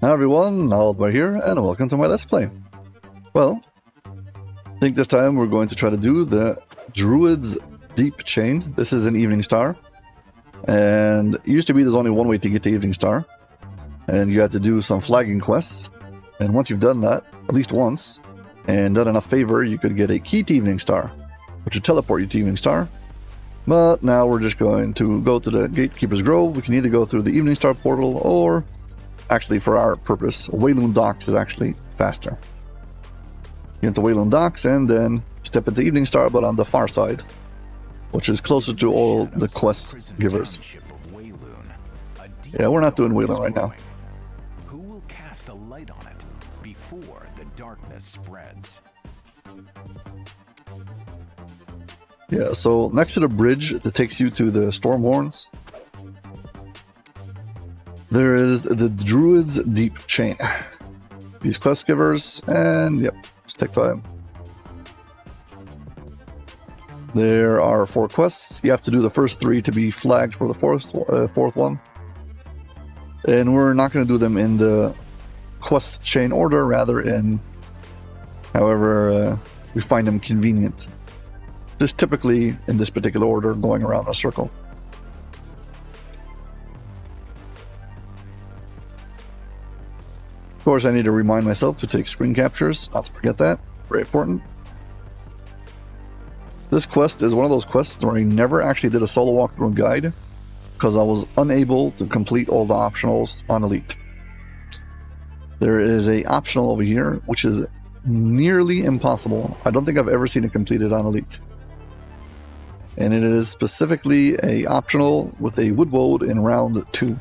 Hi everyone, Aldbar here, and welcome to my Let's Play. Well, I think this time we're going to try to do the Druid's Deep Chain. This is an Evening Star, and it used to be there's only one way to get to Evening Star, and you had to do some flagging quests, and once you've done that, at least once, and done enough favor, you could get a key to Evening Star, which would teleport you to Evening Star. But now we're just going to go to the Gatekeeper's Grove. We can either go through the Evening Star portal, or actually, for our purpose, Wayloon Docks is actually faster. You get to Wayloon Docks and then step into Evening Star, but on the far side, which is closer to all the quest givers. Yeah, we're not doing Wayloon right now. Who will cast a light on it before the darkness spreads? Yeah, so next to the bridge that takes you to the Stormhorns, there is the Druid's Deep Chain. These quest givers, and yep, stick to them. There are 4 quests. You have to do the first 3 to be flagged for the fourth one. And we're not going to do them in the quest chain order, rather in however we find them convenient. Just typically in this particular order, going around a circle. Of course, I need to remind myself to take screen captures, not to forget that. Very important. This quest is one of those quests where I never actually did a solo walkthrough and guide because I was unable to complete all the optionals on Elite. There is a optional over here, which is nearly impossible. I don't think I've ever seen it completed on Elite. And it is specifically a optional with a wood woad in round 2.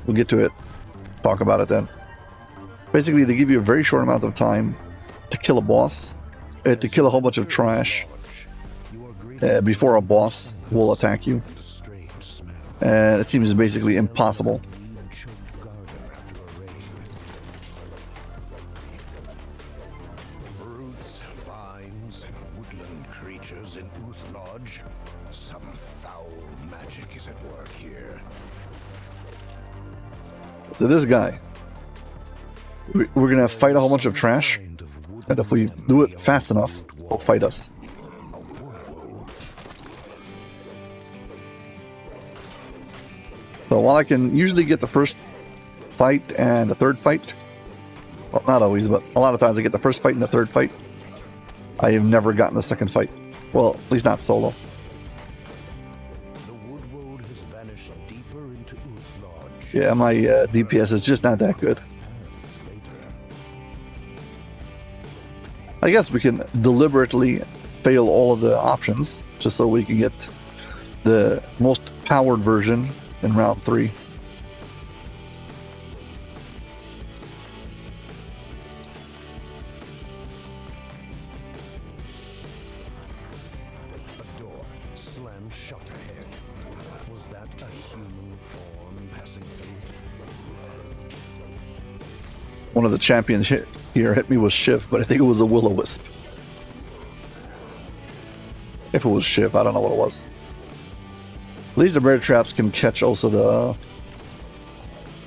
We'll get to it. Talk about it then. Basically, they give you a very short amount of time to kill a boss, to kill a whole bunch of trash before a boss will attack you. And it seems basically impossible. Birds, vines, and woodland creatures in Ooth Lodge. Some foul magic is at work here. So this guy. We're gonna fight a whole bunch of trash, and if we do it fast enough, he'll fight us. So while I can usually get the first fight and the third fight, well, not always, but a lot of times I get the first fight and the third fight, I have never gotten the second fight. Well, at least not solo. The woodwoad has vanished deeper into Ooth Lodge. Yeah, my DPS is just not that good. I guess we can deliberately fail all of the options just so we can get the most powered version in round 3. A door slammed shut ahead. Was that a human form passing through? One of the champions here hit me with Shiv, but I think it was a Will-O-Wisp. If it was Shiv, I don't know what it was. At least the bear traps can catch also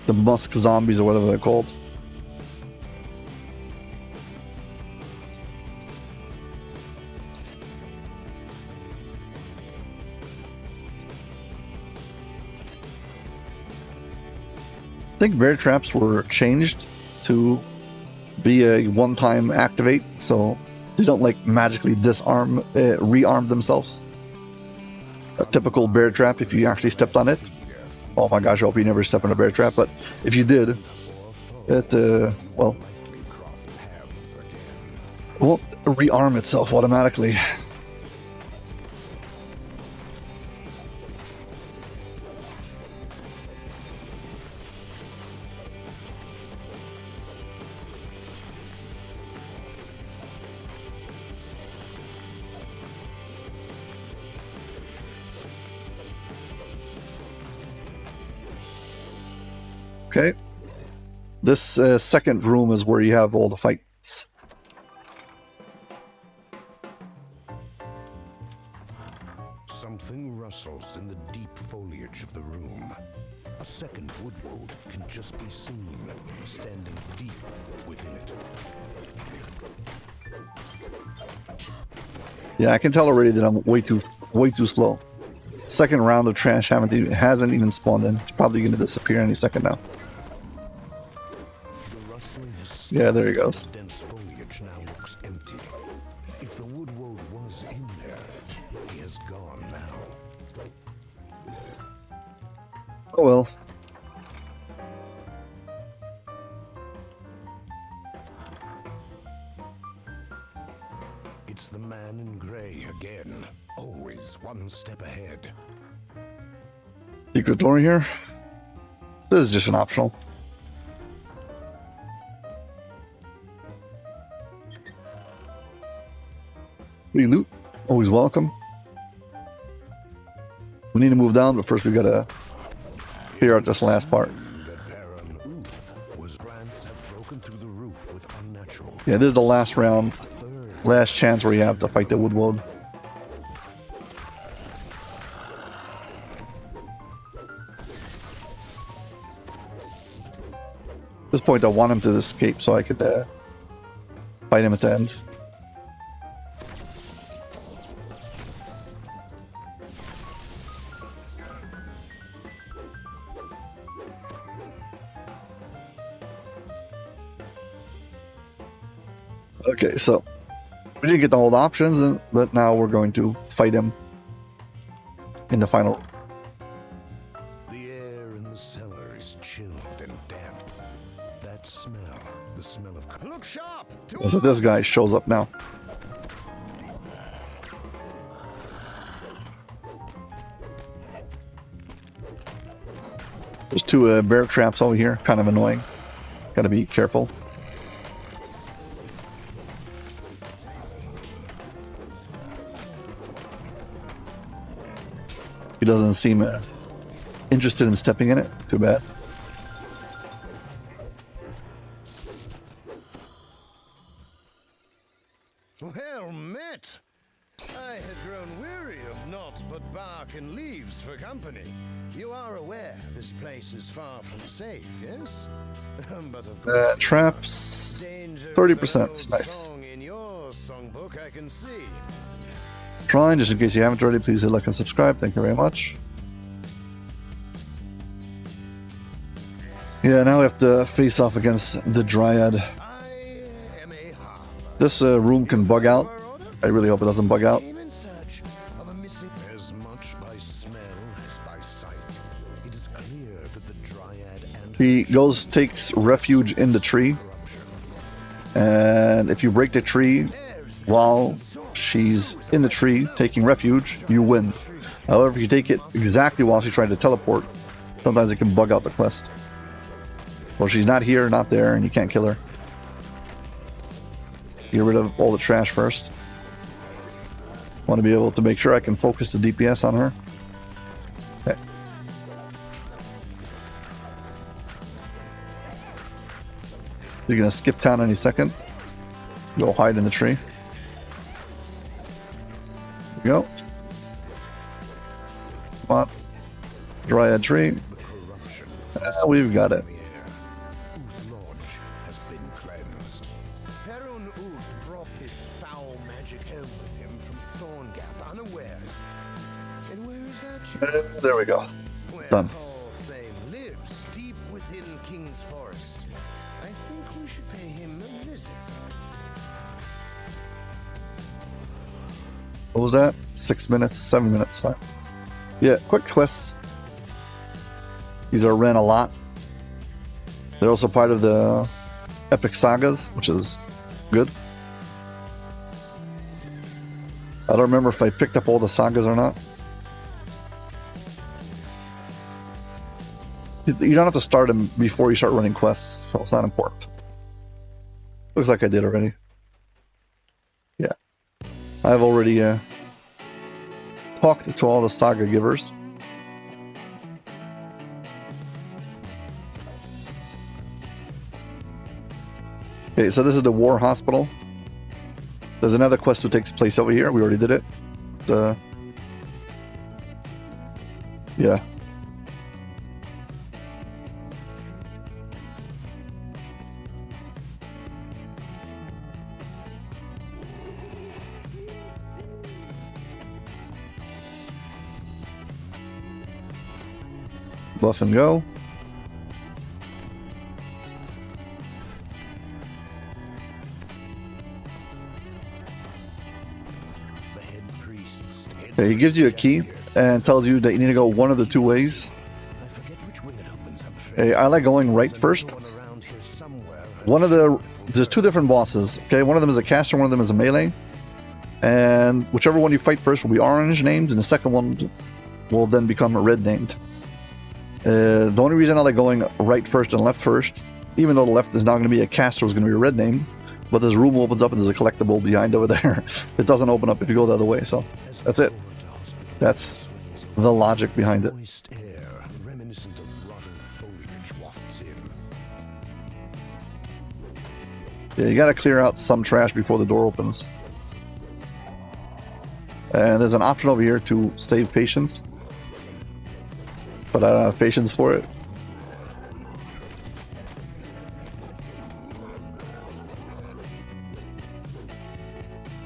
the musk zombies or whatever they're called. I think bear traps were changed to be a one-time activate, so they don't like magically disarm, rearm themselves. A typical bear trap, if you actually stepped on it. Oh my gosh, I hope you never step on a bear trap, but if you did, it, well, won't rearm itself automatically. Okay, this second room is where you have all the fights. Something rustles in the deep foliage of the room. A second woodwold can just be seen, standing deep within it. Yeah, I can tell already that I'm way too slow. Second round of trash hasn't even spawned in. It's probably going to disappear any second now. The rustling has Yeah, there he goes. dense foliage now looks empty. If the woodwold was in there, he has gone now. Oh well. It's the man in gray again. Always one step ahead. Secret door here. This is just an optional. Free loot. Always welcome. We need to move down, but first we gotta clear out this last part. Yeah, this is the last round. Last chance where you have to fight the woodwold. At this point, I want him to escape so I could fight him at the end. Okay, so we didn't get the old options, but now we're going to fight him in the final. The air in the cellar is chilled and damp. That smell, the smell of... Look sharp! So this guy shows up now. There's two bear traps over here, kind of annoying. Gotta be careful. He doesn't seem interested in stepping in it. Too bad. Well met! I had grown weary of naught but bark and leaves for company. You are aware this place is far from safe, yes? But of course, traps, 30%. Nice. in your songbook, I can see. Trying, just in case you haven't already, please hit like and subscribe. Thank you very much. Yeah, now we have to face off against the Dryad. This room can bug out. I really hope it doesn't bug out. As much by smell as by sight, it is clear that the Dryad and He takes refuge in the tree. And if you break the tree while she's in the tree taking refuge, you win. However, if you take it exactly while she's trying to teleport, sometimes it can bug out the quest. Well, she's not here, not there, and you can't kill her. Get rid of all the trash first. Want to be able to make sure I can focus the DPS on her. Okay. You're gonna skip town any second. Go hide in the tree. There we go. Come on. Dryad tree. We've got it. There we go. Done. Lives deep within King's Forest. I think we should pay him a visit. What was that? 6 minutes, 7 minutes, fine. Yeah, quick quests. These are ran a lot. They're also part of the epic sagas, which is good. I don't remember if I picked up all the sagas or not. You don't have to start them before you start running quests, so it's not important. Looks like I did already. Yeah. I've already talked to all the saga givers. Okay, so this is the War Hospital. There's another quest that takes place over here. We already did it. Yeah. Buff and go. Okay, he gives you a key and tells you that you need to go one of the two ways. Okay, I like going right first. There's two different bosses. Okay, one of them is a caster, one of them is a melee. And whichever one you fight first will be orange named, and the second one will then become red named. The only reason I like going right first and left first, even though the left is now going to be a caster, is going to be a red name, but this room opens up and there's a collectible behind over there. It doesn't open up if you go the other way, so that's it. That's the logic behind it. Yeah, you gotta clear out some trash before the door opens. And there's an option over here to save patience, but I don't have patience for it.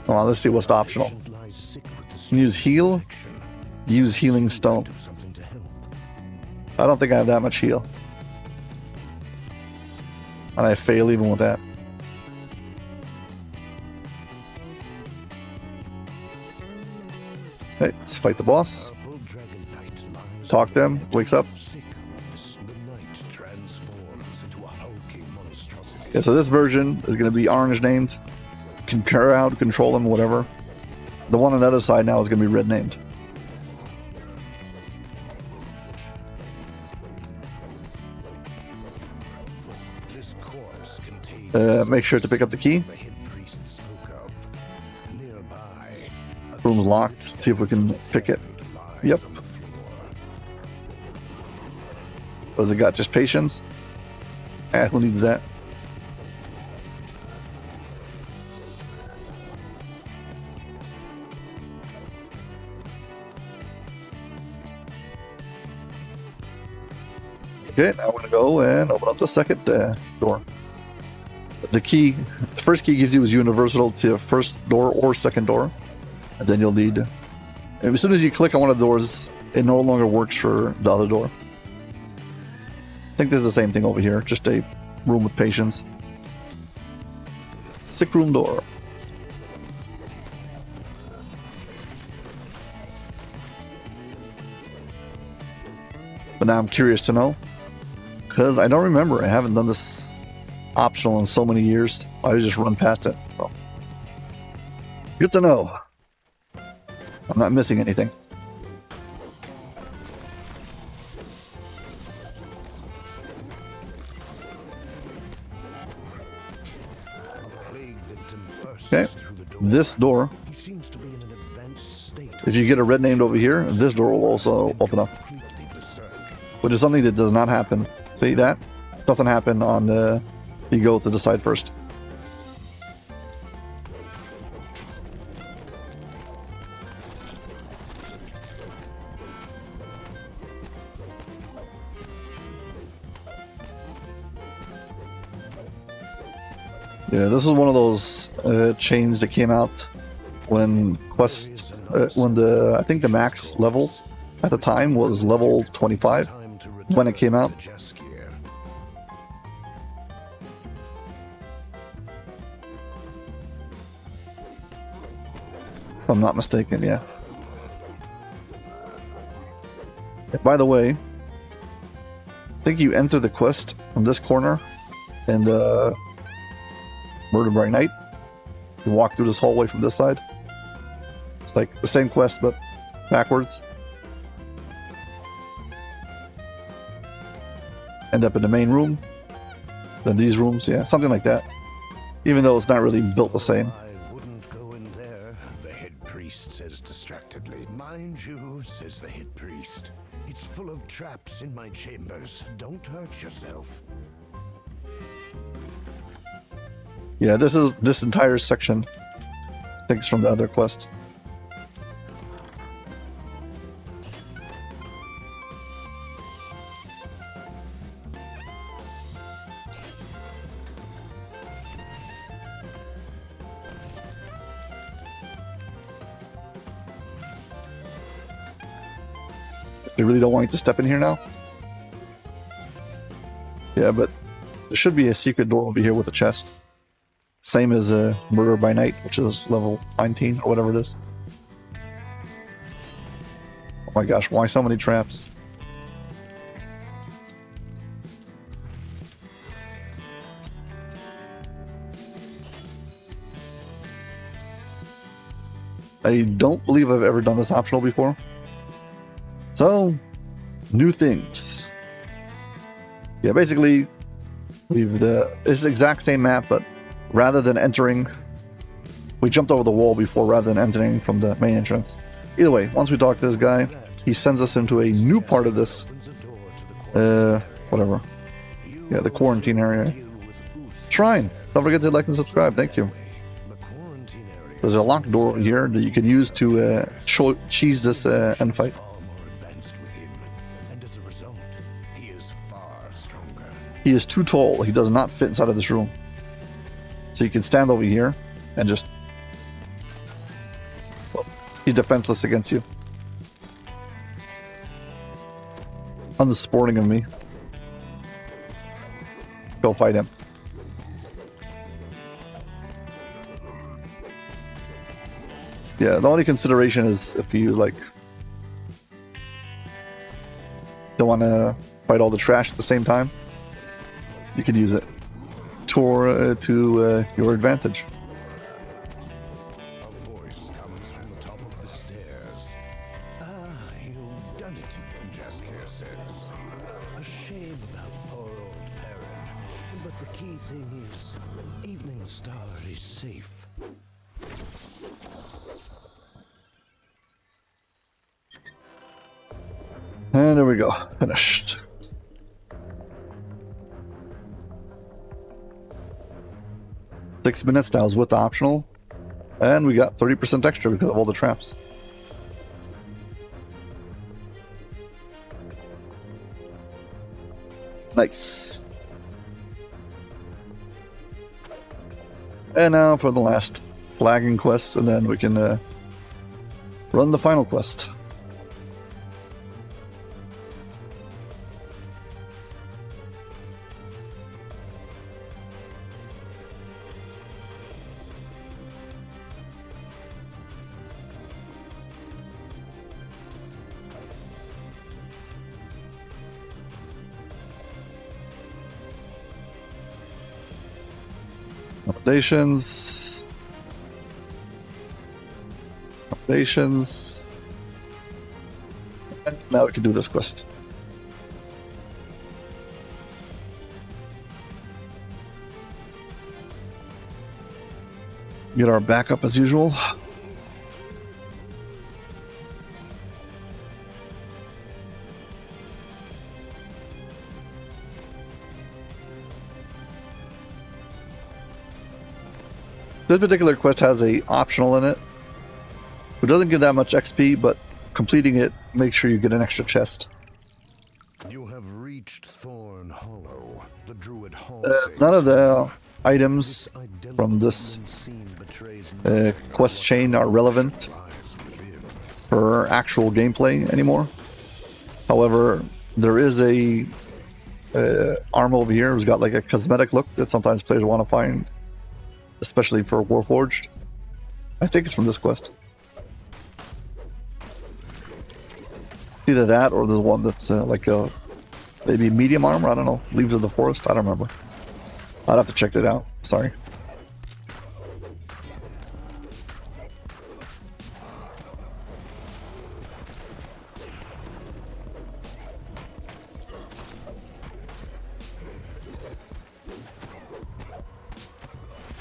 Come on, let's see what's optional. Use heal. Use healing stone. I don't think I have that much heal. And I fail even with that. Okay, let's fight the boss. Talk to him, wakes up. Yeah, so this version is going to be orange named. Can carry out, control him, whatever. The one on the other side now is going to be red named. Make sure to pick up the key. Room's locked. See if we can pick it. Yep. What does it got? Just patience? Who needs that? Okay, now we're going to go and open up the second door. The key, the first key gives you is universal to first door or second door. And then you'll need, and as soon as you click on one of the doors, it no longer works for the other door. I think this is the same thing over here, just a room with patience. Sick room door. But now I'm curious to know, because I don't remember, I haven't done this optional in so many years. I just run past it. So good to know. I'm not missing anything. Okay, this door, if you get a red named over here, this door will also open up, which is something that does not happen. See that? Doesn't happen on the, you go to the side first. Yeah, this is one of those chains that came out when Quest, I think the max level at the time was level 25 when it came out. If I'm not mistaken, yeah. By the way, I think you enter the quest from this corner and Murder by Night. You walk through this hallway from this side. It's like the same quest, but backwards. End up in the main room. Then these rooms, yeah, something like that. Even though it's not really built the same. I wouldn't go in there, the head priest says distractedly. Mind you, says the head priest. It's full of traps in my chambers. Don't hurt yourself. Yeah, this entire section, I think it's from the other quest. They really don't want you to step in here now? Yeah, but there should be a secret door over here with a chest. Same as Murder by Night, which is level 19 or whatever it is. Oh my gosh, why so many traps? I don't believe I've ever done this optional before. So, new things. Yeah, basically, it's the exact same map, but rather than entering, we jumped over the wall before rather than entering from the main entrance. Either way, once we talk to this guy, he sends us into a new part of this, whatever. Yeah, the quarantine area. Shrine. Don't forget to like and subscribe. Thank you. There's a locked door over here that you can use to cheese this end fight. He is too tall. He does not fit inside of this room. So you can stand over here and just... Well, he's defenseless against you. Unsporting of me. Go fight him. Yeah, the only consideration is if you, like, don't want to fight all the trash at the same time, you can use it to your advantage. A voice comes from the top of the stairs. Ah, you've done it, Jaskier says. A shame about poor old Perrin. But the key thing is, Evening Star is safe. And there we go. Finished. Six minutes now is with the optional. And we got 30% extra because of all the traps. Nice. And now for the last flagging quest, and then we can run the final quest. Accommodations. And now we can do this quest. Get our backup as usual. This particular quest has a optional in it. It doesn't give that much XP, but completing it makes sure you get an extra chest. You have reached Thorn Hollow, the Druid Hall. None of the items from this quest chain are relevant for actual gameplay anymore. However, there is a arm over here who's got like a cosmetic look that sometimes players want to find, especially for Warforged. I think it's from this quest. Either that or there's one that's like a maybe medium armor, I don't know. Leaves of the Forest, I don't remember. I'd have to check that out, sorry.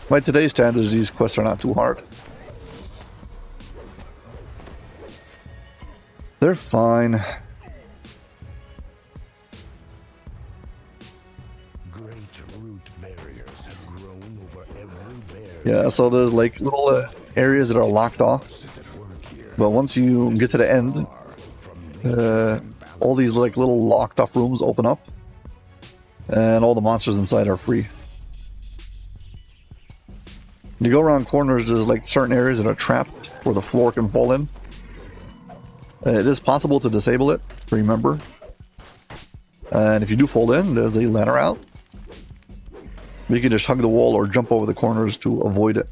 By today's standards, these quests are not too hard. They're fine. Great root barriers have grown over every bear. Yeah, so there's like little areas that are locked off. But once you get to the end, all these like little locked off rooms open up. And all the monsters inside are free. When you go around corners, there's like certain areas that are trapped where the floor can fall in. It is possible to disable it, remember. And if you do fall in, there's a ladder out You can just hug the wall or jump over the corners to avoid it.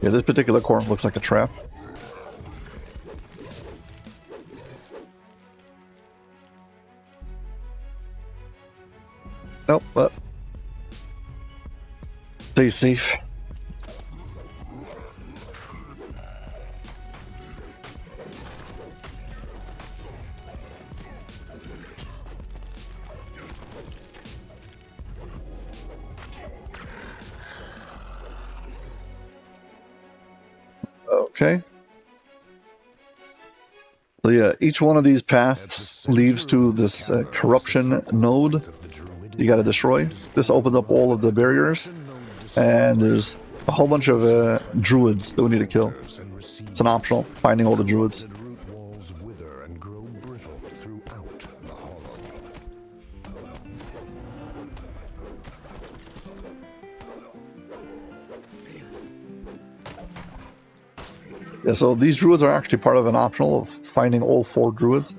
Yeah, this particular corner looks like a trap. Nope, but stay safe. Okay. So yeah, each one of these paths leads to this corruption node you gotta destroy. This opens up all of the barriers, and there's a whole bunch of druids that we need to kill. It's an optional, finding all the druids. Yeah, so these druids are actually part of an optional of finding all 4 druids.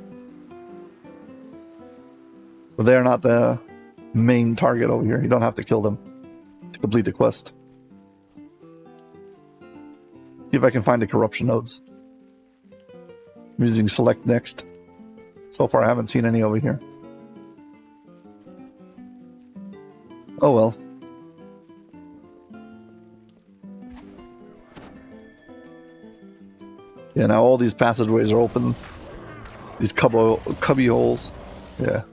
But they are not the main target over here. You don't have to kill them to complete the quest. See if I can find the corruption nodes. I'm using select next. So far I haven't seen any over here. Oh well. Yeah, now all these passageways are open. These cubby holes. Yeah.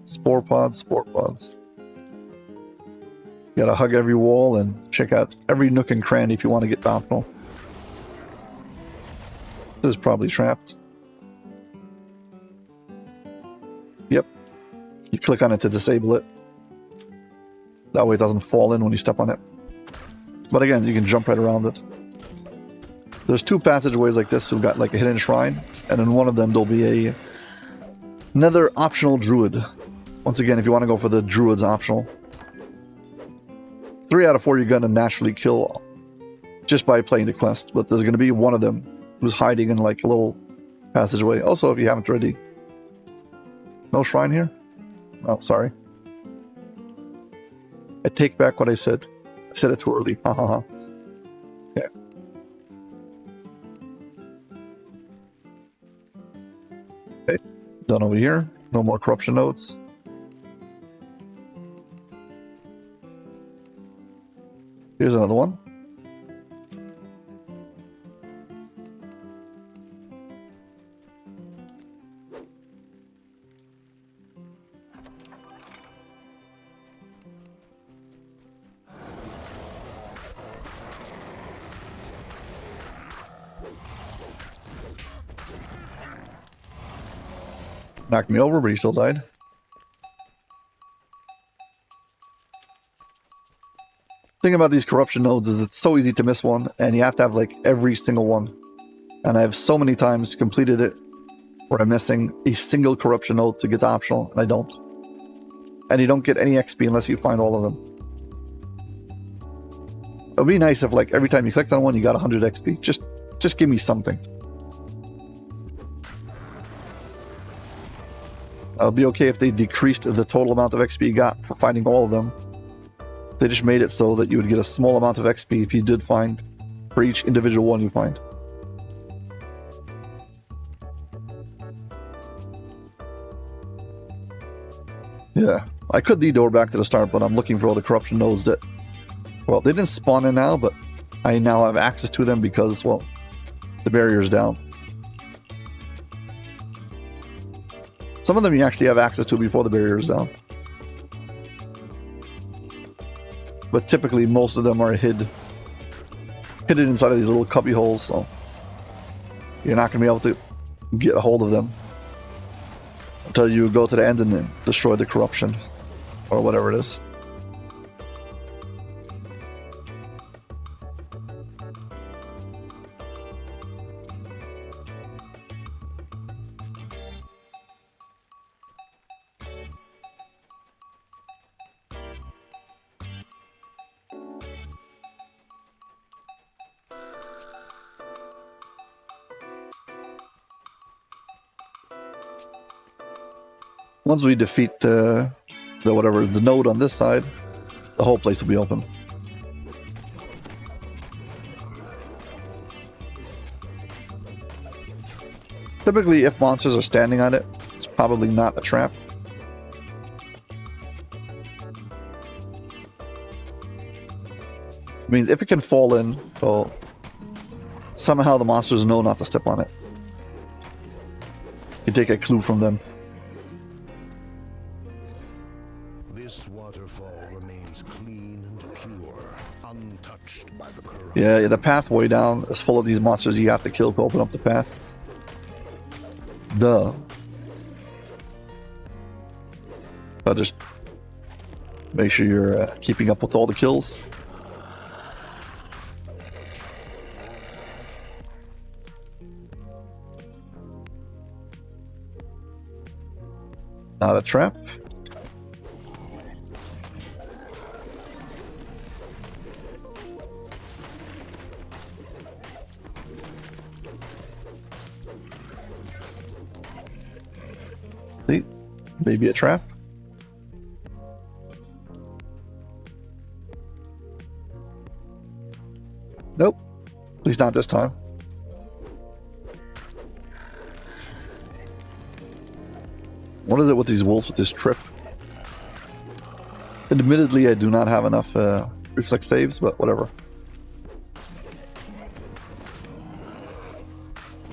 Spore pods, spore pods. You gotta hug every wall and check out every nook and cranny if you want to get the optional. This is probably trapped. Yep. You click on it to disable it. That way it doesn't fall in when you step on it. But again, you can jump right around it. There's 2 passageways like this who've got like a hidden shrine, and in one of them there'll be another optional druid. Once again, if you want to go for the druid's optional. 3 out of 4 you're gonna naturally kill just by playing the quest, but there's gonna be one of them who's hiding in like a little passageway. Also, if you haven't already. No shrine here? Oh, sorry. I take back what I said. I said it too early. Ha ha ha. Okay. Okay. Done over here. No more corruption nodes. Here's another one. Knocked me over, but he still died. Thing about these corruption nodes is it's so easy to miss one, and you have to have like every single one. And I have so many times completed it where I'm missing a single corruption node to get the optional, and I don't. And you don't get any XP unless you find all of them. It would be nice if like every time you clicked on one you got 100 XP. Just give me something. I'll be okay if they decreased the total amount of XP you got for finding all of them. They just made it so that you would get a small amount of XP if you did find for each individual one you find. Yeah, I could DDO back to the start, but I'm looking for all the corruption nodes that, well, they didn't spawn in now, but I now have access to them because, well, the barrier's down. Some of them you actually have access to before the barrier is down. But typically most of them are hidden inside of these little cubby holes, so you're not going to be able to get a hold of them until you go to the end and then destroy the corruption or whatever it is. Once we defeat the node on this side, the whole place will be open. Typically, if monsters are standing on it, it's probably not a trap. I mean, if it can fall in, so somehow the monsters know not to step on it. You take a clue from them. This waterfall remains clean and pure, untouched by the corruption. Yeah, the pathway down is full of these monsters you have to kill to open up the path. Duh. But just make sure you're keeping up with all the kills. Not a trap. See? Maybe a trap. Nope. At least not this time. What is it with these wolves with this trip? Admittedly, I do not have enough reflex saves, but whatever.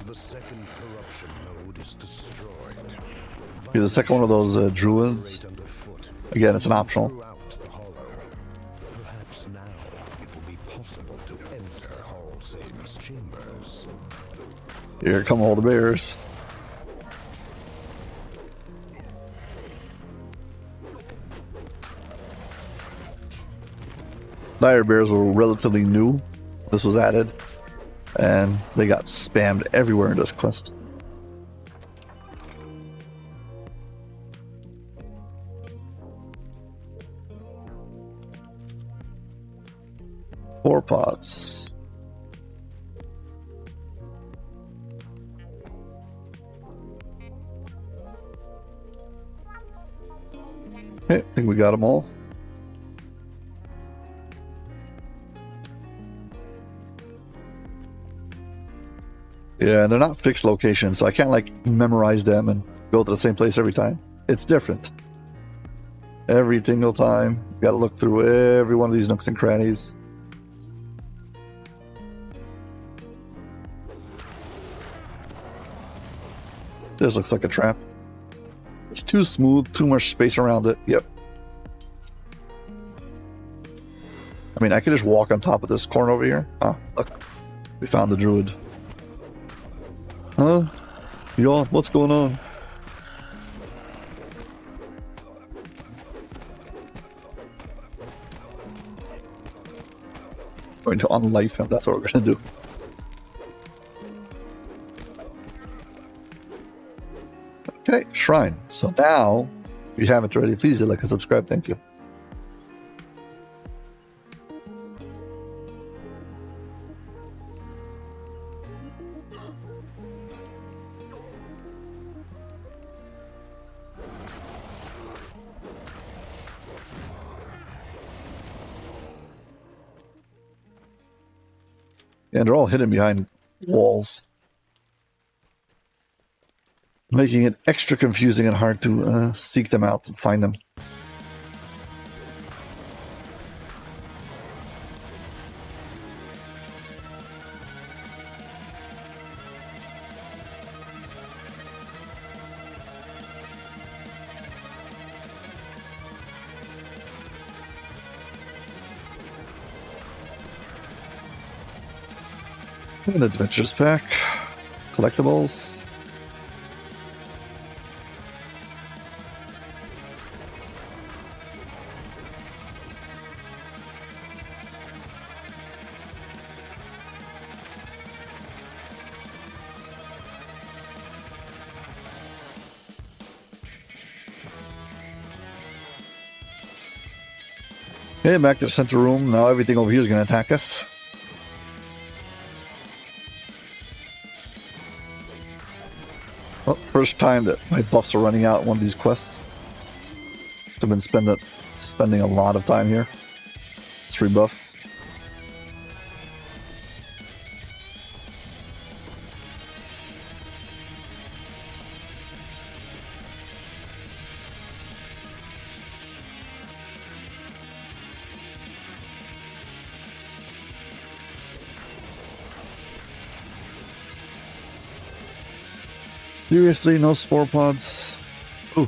The second corruption node is destroyed. Here's the second one of those druids. Again, it's an optional. Perhaps now it will be possible to enter Hall-Satan's chambers. Here come all the bears. Dire bears were relatively new. This was added, and they got spammed everywhere in this quest. Four pots. Okay, I think we got them all. Yeah, they're not fixed locations, so I can't like memorize them and go to the same place every time. It's different. Every single time, you gotta look through every one of these nooks and crannies. This looks like a trap. It's too smooth, too much space around it. Yep. I mean, I could just walk on top of this corner over here. Ah, look. We found the druid. Huh? Y'all, what's going on? Going to unlife him, that's what we're gonna do. Okay, shrine. So now, if you haven't already, please hit like and subscribe, thank you. And they're all hidden behind walls, making it extra confusing and hard to seek them out and find them. An adventures pack, collectibles. Okay, back to the center room. Now everything over here is going to attack us. Well, first time that my buffs are running out in one of these quests. I've been spending a lot of time here. It's rebuff. Seriously, no spore pods? Ooh.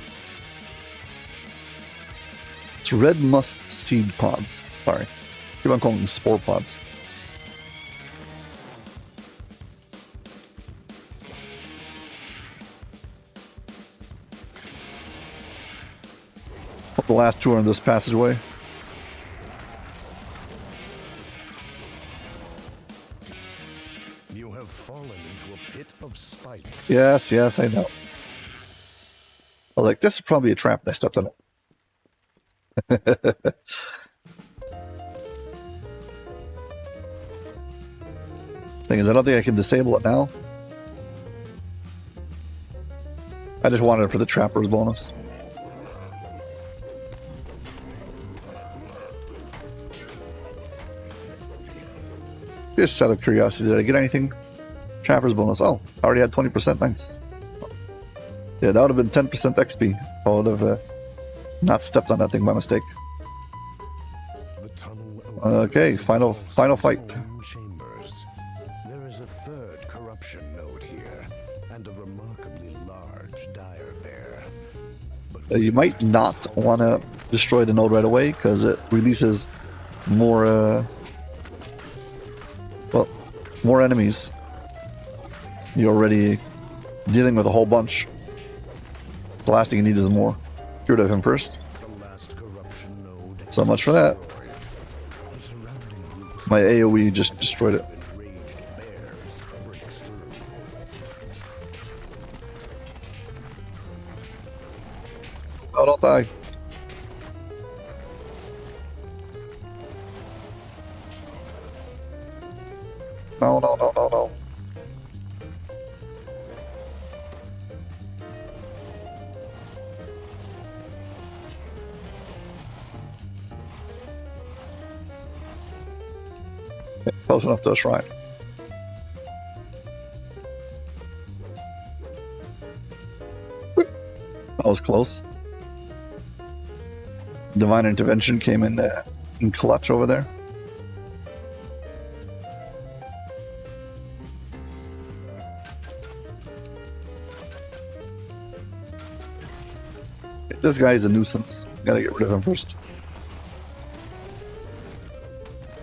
It's red musk seed pods. Sorry. Keep on calling them spore pods. Hope the last two are in this passageway. You have fallen into a pit of spikes. Yes, yes, I know. Oh, like, this is probably a trap. I stepped on it. Thing is, I don't think I can disable it now. I just wanted it for the trapper's bonus. Just out of curiosity, did I get anything? Trapper's bonus. Oh, I already had 20%. Nice. Yeah, that would have been 10% XP if I would have not stepped on that thing by mistake. Okay, final fight. Chambers. There is a third corruption node here, and a remarkably large dire bear. But You might not want to destroy the node right away because it releases more, well, more enemies. You're already dealing with a whole bunch. The last thing you need is more. Get rid of him first. the last corruption node. So much for that. The surrounding groups My AoE just destroyed it. of enraged bears breaks through. Oh, don't die. No, no, no, no, no. Okay, close enough to the shrine. That was close. Divine Intervention came in clutch over there. This guy is a nuisance. Gotta get rid of him first.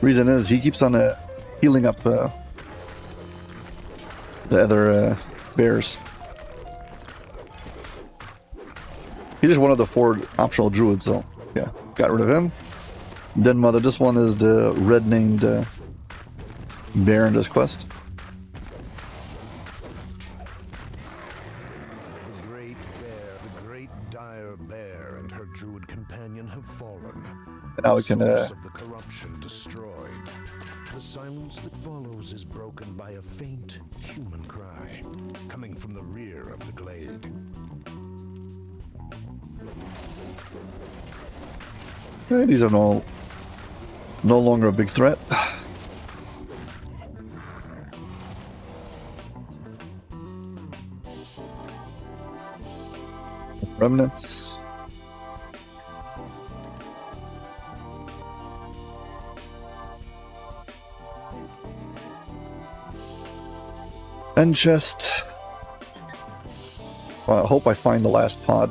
Reason is he keeps on healing up the other bears. He's just one of the 4 optional druids, so yeah, got rid of him. Den Mother, this one is the red named bear in this quest. The great dire bear and her druid companion have fallen. And now we can Source of the corruption destroyed. The silence that follows is broken by a faint human cry coming from the rear of the glade. Okay, these are no longer a big threat. Remnants. End chest. Well, I hope I find the last pod.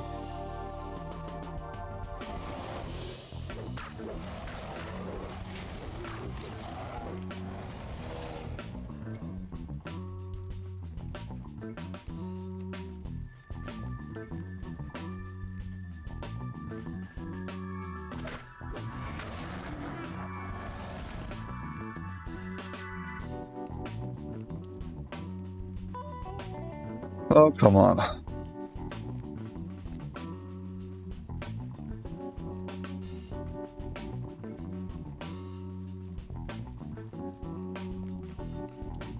Oh, come on. I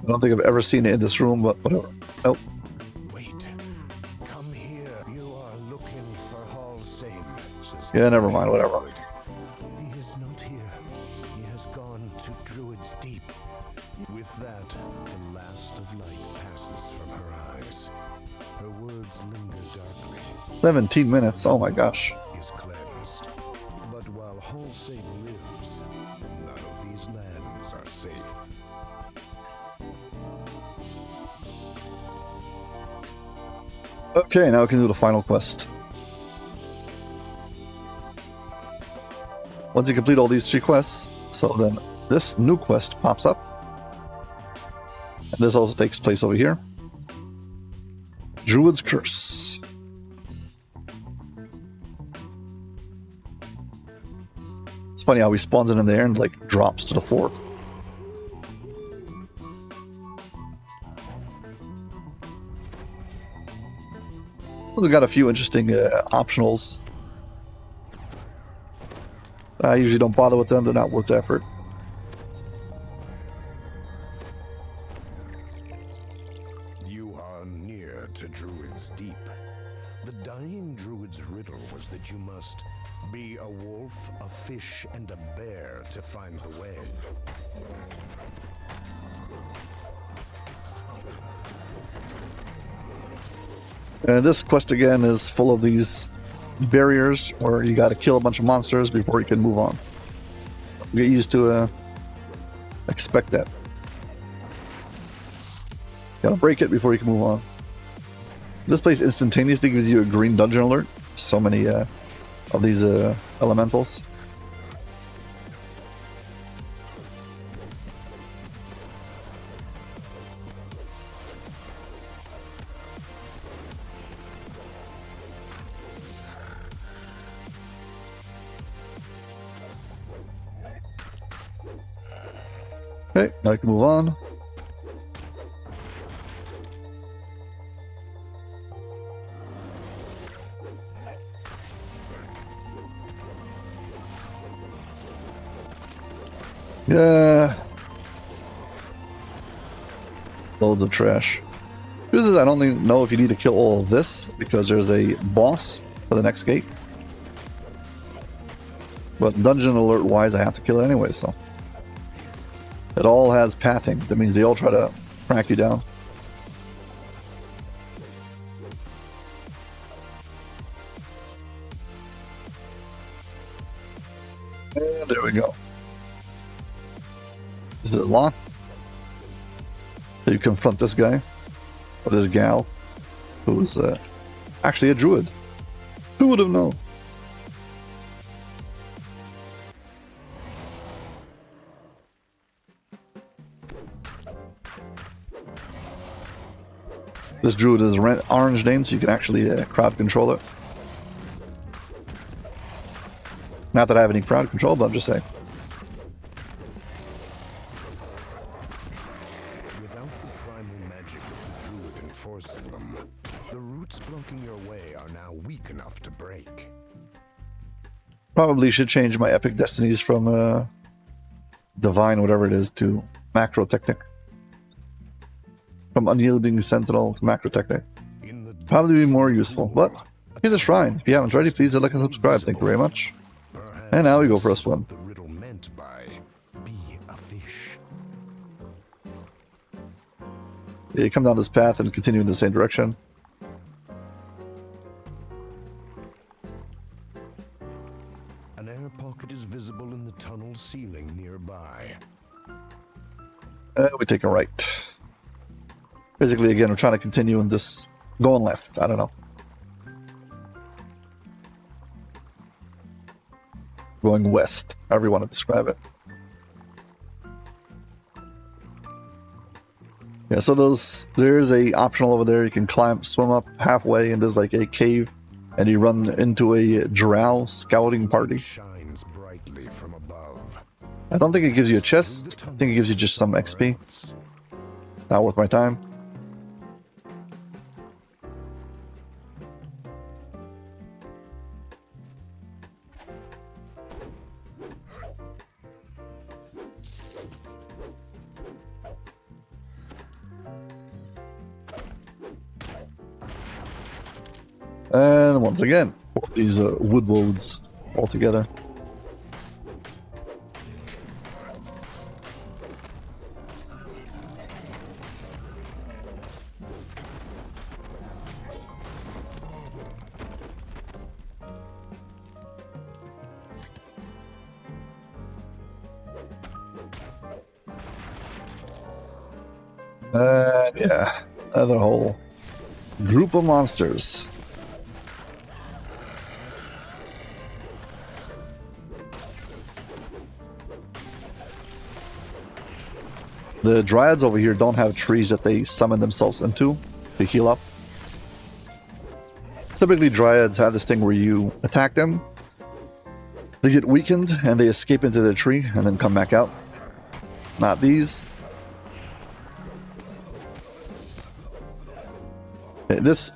don't think I've ever seen it in this room, but whatever. Nope. Wait, come here. You are looking for Hall Same, says Yeah, never mind, whatever. He is not here. He has gone to Druid's Deep. With that, the last of light passes from her eyes. Her words linger darkly. 17 minutes, oh my gosh. Is cleansed. But while Halsey lives, none of these lands are safe. Okay, now we can do the final quest. Once you complete all these 3 quests, so then this new quest pops up. And this also takes place over here. Druid's Curse. It's funny how he spawns it in the air and like drops to the floor. We've got a few interesting optionals. I usually don't bother with them, they're not worth the effort. You are near to Druid's Deep. The dying Druid's riddle was that you must be a wolf, a fish, and a bear to find the way. And this quest again is full of these barriers where you gotta kill a bunch of monsters before you can move on. Get used to expect that. Gotta break it before you can move on. This place instantaneously gives you a green dungeon alert. So many of these elementals. Okay, now I can move on. Yeah. Loads of trash. Truth is, I don't even know if you need to kill all of this because there's a boss for the next gate. But dungeon alert wise, I have to kill it anyway, so. It all has pathing. That means they all try to track you down. And there we go. Is it locked? So you confront this guy, or this gal, who is actually a druid. Who would have known? This druid is orange named, so you can actually crowd control it. Not that I have any crowd control, but I'm just saying. Without the primal magic of the Druid enforcing them, the roots blocking your way are now weak enough to break. Probably should change my epic destinies from divine, whatever it is, to macro technic. From unyielding sentinel to macro technic. Probably be more useful, but here's a shrine. If you haven't already, please like and subscribe. Thank you very much. And now we go for a swim. The riddle meant by be a fish. Yeah, you come down this path and continue in the same direction. An air pocket is visible in the tunnel ceiling nearby. We take a right. Basically, again, we're trying to continue in this going left. I don't know. Going west, however you want to describe it. Yeah, so there's a optional over there. You can swim up halfway, and there's like a cave, and you run into a drow scouting party. Shines brightly from above. I don't think it gives you a chest. I think it gives you just some XP. Not worth my time. And once again, these wood woads, altogether. Yeah, another whole group of monsters. The Dryads over here don't have trees that they summon themselves into to heal up. Typically, Dryads have this thing where you attack them, they get weakened, and they escape into their tree and then come back out. Not these. This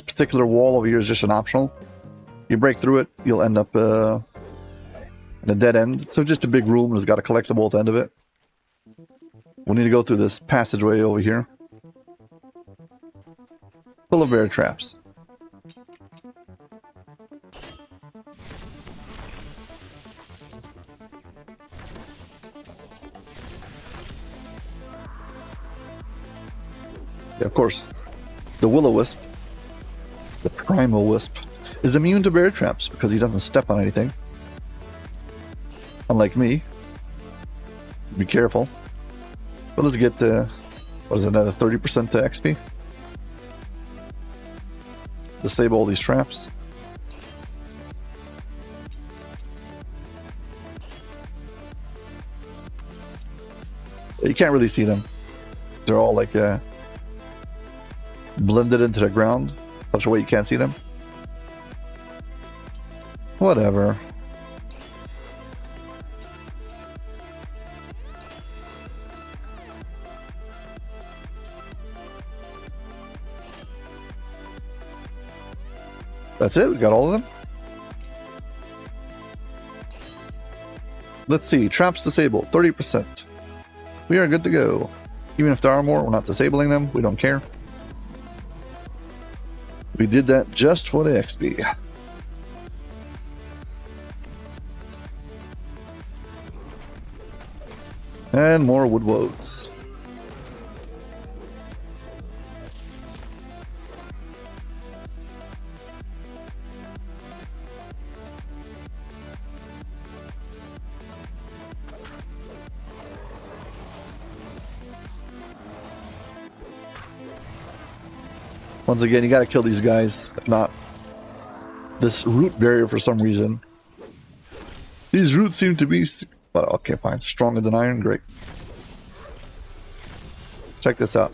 particular wall over here is just an optional. You break through it, you'll end up in a dead end. So just a big room that's got a collectible at the end of it. We'll need to go through this passageway over here. Full of bear traps. Yeah, of course, the Will-O-Wisp, the Primal Wisp, is immune to bear traps because he doesn't step on anything. Unlike me. Be careful. But let's get, what is it, another 30% to XP? Disable all these traps. You can't really see them. They're all like blended into the ground, such a way you can't see them. Whatever. That's it, we got all of them. Let's see, traps disabled, 30%. We are good to go. Even if there are more, we're not disabling them, we don't care. We did that just for the XP. And more wood woads. Once again, you gotta kill these guys. If not, this root barrier for some reason. These roots seem to be... But okay, fine. Stronger than iron? Great. Check this out.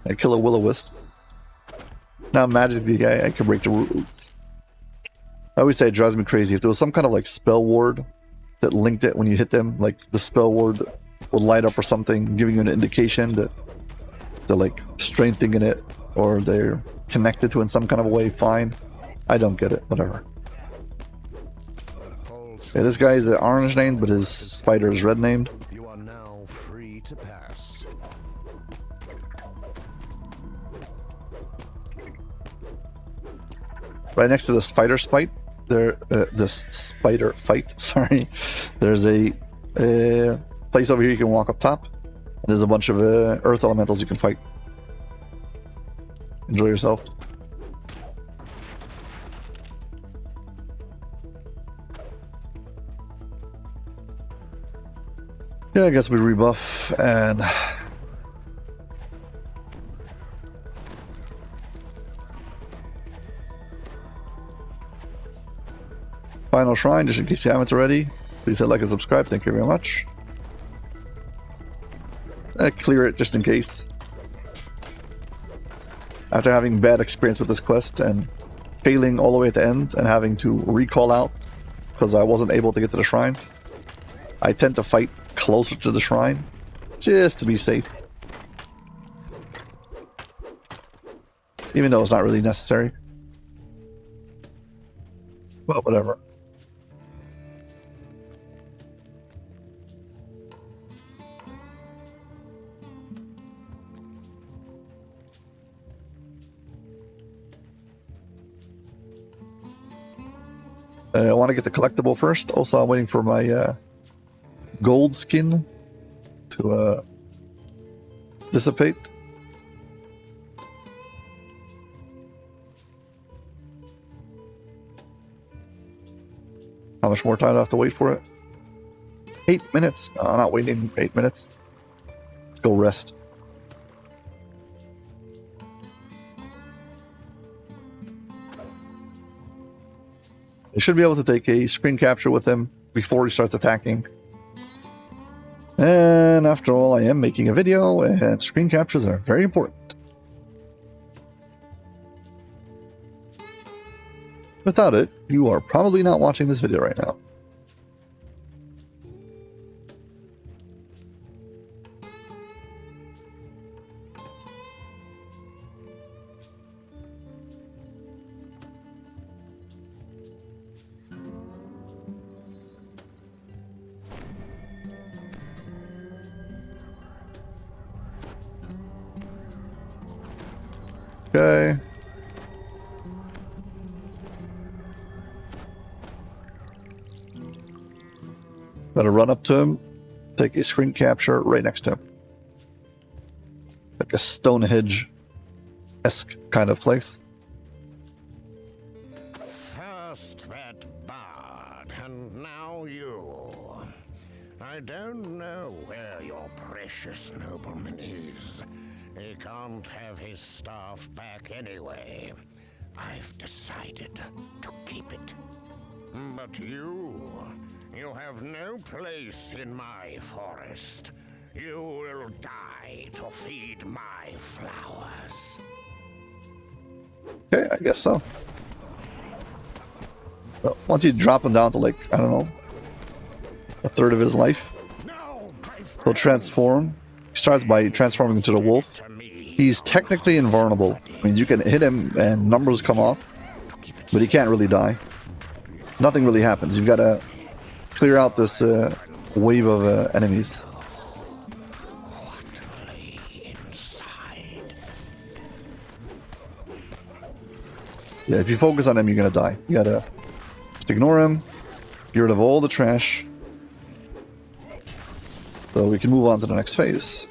I kill a Will-O-Wisp. Now magically I can break the roots. I always say it drives me crazy. If there was some kind of like spell ward that linked it when you hit them, like the spell ward would light up or something, giving you an indication that they're like strengthening it or they're connected to in some kind of a way, fine. I don't get it, whatever. Yeah, this guy is orange named, but his spider is red named. You are now free to pass. Right next to this spider fight, this spider fight, sorry, there's a place over here you can walk up top. There's a bunch of earth elementals you can fight. Enjoy yourself. Yeah, I guess we rebuff and final shrine, just in case you haven't already. Please hit like and subscribe. Thank you very much. Clear it just in case. After having bad experience with this quest and failing all the way at the end and having to recall out because I wasn't able to get to the shrine, I tend to fight closer to the shrine just to be safe. Even though it's not really necessary. Well, whatever. I want to get the collectible first. Also, I'm waiting for my gold skin to dissipate. How much more time do I have to wait for it? 8 minutes. I'm not waiting 8 minutes. Let's go rest. You should be able to take a screen capture with him before he starts attacking. And after all, I am making a video, and screen captures are very important. Without it, you are probably not watching this video right now. Okay. Gotta run up to him, take a screen capture right next to him. Like a Stonehenge-esque kind of place. First that bard, and now you. I don't know where your precious nobleman is. He can't have his staff back anyway. I've decided to keep it. But you have no place in my forest. You will die to feed my flowers. Okay, I guess so. Well, once you drop him down to, like, I don't know, a third of his life, he'll transform. He starts by transforming into the wolf. He's technically invulnerable. I mean, you can hit him and numbers come off, but he can't really die. Nothing really happens. You've got to clear out this wave of enemies. Yeah, if you focus on him, you're gonna die. You gotta just ignore him, get rid of all the trash, so we can move on to the next phase.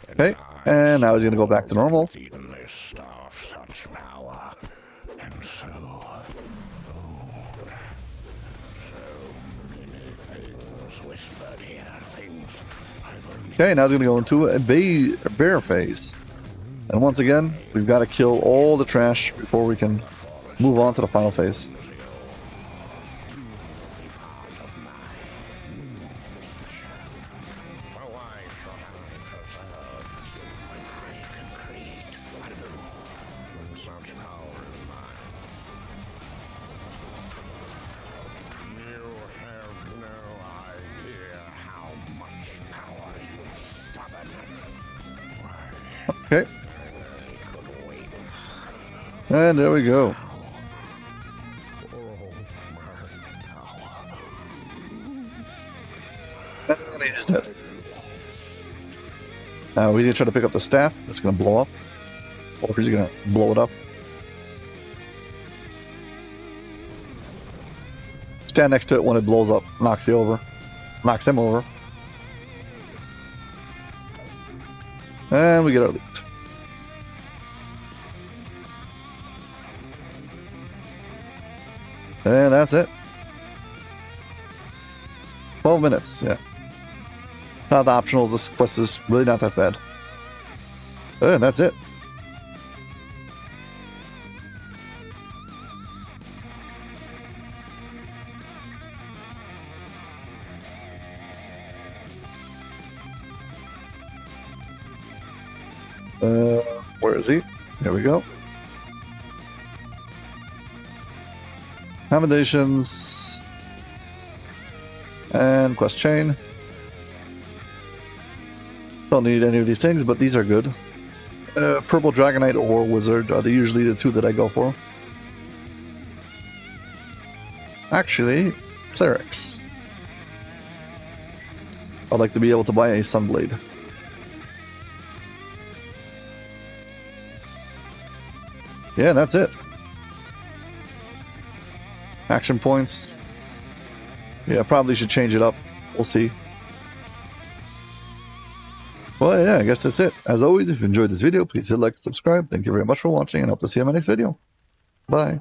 Okay, and now he's gonna go back to normal. Okay, now he's gonna go into a bear phase. And once again, we've got to kill all the trash before we can move on to the final phase. Okay. And there we go. And he's dead. Now we're gonna try to pick up the staff. It's gonna blow up. Or he's gonna blow it up. Stand next to it when it blows up. Knocks you over. Knocks him over. And we get our loot. And that's it. 12 minutes, yeah. Not the optionals, this quest is really not that bad. And that's it. Where is he? There we go. Accommodations. And quest chain. Don't need any of these things, but these are good. Purple Dragonite or Wizard are usually the two that I go for. Actually, Clerics. I'd like to be able to buy a Sunblade. yeah, that's it. Action points. Yeah, probably should change it up. We'll see. Well, yeah, I guess that's it. As always, if you enjoyed this video, please hit like and subscribe. Thank you very much for watching, and hope to see you in my next video. Bye.